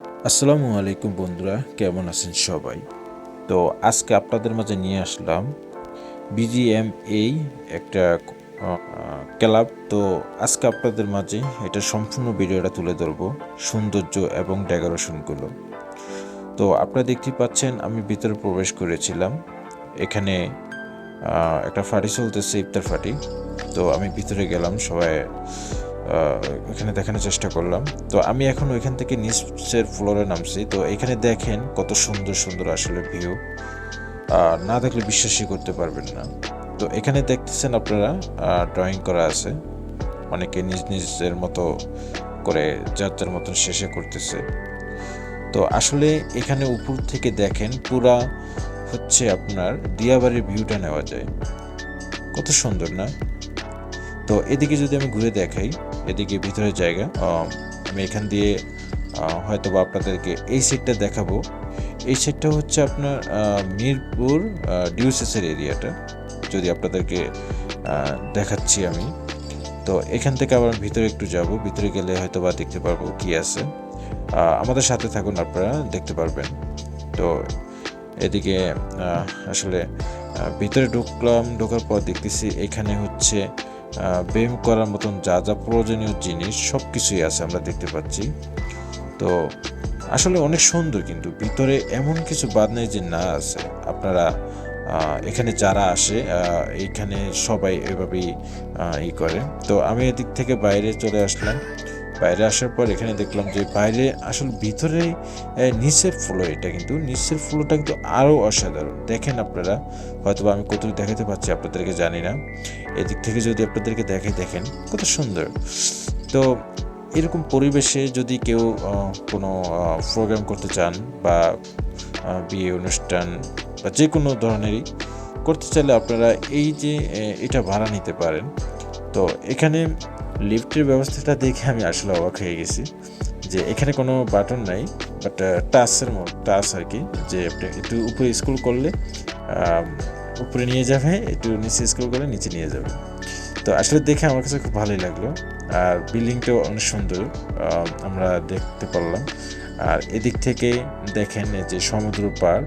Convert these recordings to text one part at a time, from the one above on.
আসসালামু আলাইকুম বন্ধুরা, কেমন আছেন সবাই? তো আজকে আপনাদের মাঝে নিয়ে আসলাম বিজিএমএই একটা ক্লাব। তো আজকে আপনাদের মাঝে এটা সম্পূর্ণ ভিডিওটা তুলে ধরবো, সৌন্দর্য এবং ডেকোরেশনগুলো। তো আপনারা দেখতেই পাচ্ছেন আমি ভিতরে প্রবেশ করেছিলাম। এখানে একটা পার্টি চলতেছে, ইফতার পার্টি। তো আমি ভিতরে গেলাম, সবাই এখানে দেখানোর চেষ্টা করলাম। তো আমি এখন ওইখান থেকে নিচের ফ্লোরে নামছি। তো এখানে দেখেন কত সুন্দর সুন্দর আসলে ভিউ, না দেখলে বিশ্বাসই করতে পারবেন না। তো এখানে দেখতেছেন আপনারা ড্রয়িং করা আছে, অনেকে নিজ নিজের মতো করে যার যার মতন শেষে করতেছে। তো আসলে এখানে উপর থেকে দেখেন পুরা হচ্ছে আপনার দিয়াবাড়ির ভিউটা নেওয়া যায়, কত সুন্দর না? তো এদিকে যদি আমি ঘুরে দেখাই, এদিকে ভিতরের জায়গা, আমি এখান দিয়ে হয়তো বা আপনাদেরকে এই সেটটা দেখাবো। এই সেটটা হচ্ছে আপনার মিরপুর ডিউসেসের এরিয়াটা, যদি আপনাদেরকে দেখাচ্ছি আমি। তো এখান থেকে আবার ভিতরে একটু যাব, ভিতরে গেলে হয়তো বা দেখতে পারবো কি আছে। আমাদের সাথে থাকুন, আপনারা দেখতে পারবেন। তো এদিকে আসলে ভিতরে ঢুকলাম, ঢোকার পর দেখতেছি এখানে হচ্ছে ব্যায়াম করার মতন যা যা প্রয়োজনীয় জিনিস সব কিছুই আছে, আমরা দেখতে পাচ্ছি। তো আসলে অনেক সুন্দর, কিন্তু ভিতরে এমন কিছু বাদ নেই যে না আছে। আপনারা এখানে যারা আসে এইখানে সবাই এভাবেই ই করে। তো আমি এদিক থেকে বাইরে চলে আসলাম। বাইরে আসার পর এখানে দেখলাম যে বাইরে আসলে ভিতরে নিচের ফ্লোর, এটা কিন্তু নিচের ফ্লোরটা কিন্তু আরও অসাধারণ। দেখেন আপনারা, হয়তো আমি কতটুকু দেখাতে পারছি আপনাদেরকে জানি না। এদিক থেকে যদি আপনাদেরকে দেখেন কত সুন্দর। তো এরকম পরিবেশে যদি কেউ কোনো প্রোগ্রাম করতে চান বা বিয়ে অনুষ্ঠান বা যে কোনো ধরনেরই করতে চাইলে আপনারা এই যে এটা ভাড়া নিতে পারেন। তো এখানে লিফটের ব্যবস্থাটা দেখে আমি আসলে অবাক হয়ে গেছি যে এখানে কোনো বাটন নাই, বাট টাচ আর কি, যে আপনি একটু উপরে স্ক্রল করলে উপরে নিয়ে যাবে, একটু নিচে স্ক্রল করলে নিচে নিয়ে যাবে। তো আসলে দেখে আমার কাছে খুব ভালোই লাগলো। আর বিল্ডিংটাও অনেক সুন্দর আমরা দেখতে পারলাম। আর এদিক থেকে দেখেন এই যে সমুদ্র পার,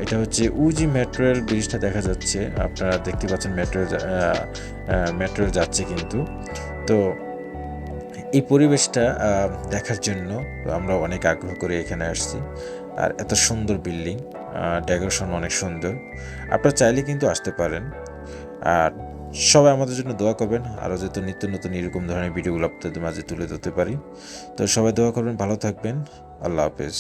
এটা হচ্ছে উজি মেট্রো রেল ব্রিজটা দেখা যাচ্ছে, আপনারা দেখতে পাচ্ছেন মেট্রো যাচ্ছে কিন্তু। তো এই পরিবেশটা দেখার জন্য আমরা অনেক আগ্রহ করে এখানে আসছি। আর এত সুন্দর বিল্ডিং, ডেকোরেশন অনেক সুন্দর, আপনারা চাইলে কিন্তু আসতে পারেন। আর সবাই আমাদের জন্য দোয়া করবেন, আরও যেহেতু নিত্য নতুন এরকম ধরনের ভিডিওগুলো আপনাদের মাঝে তুলে ধরতে পারি। তো সবাই দোয়া করবেন, ভালো থাকবেন, আল্লাহ হাফেজ।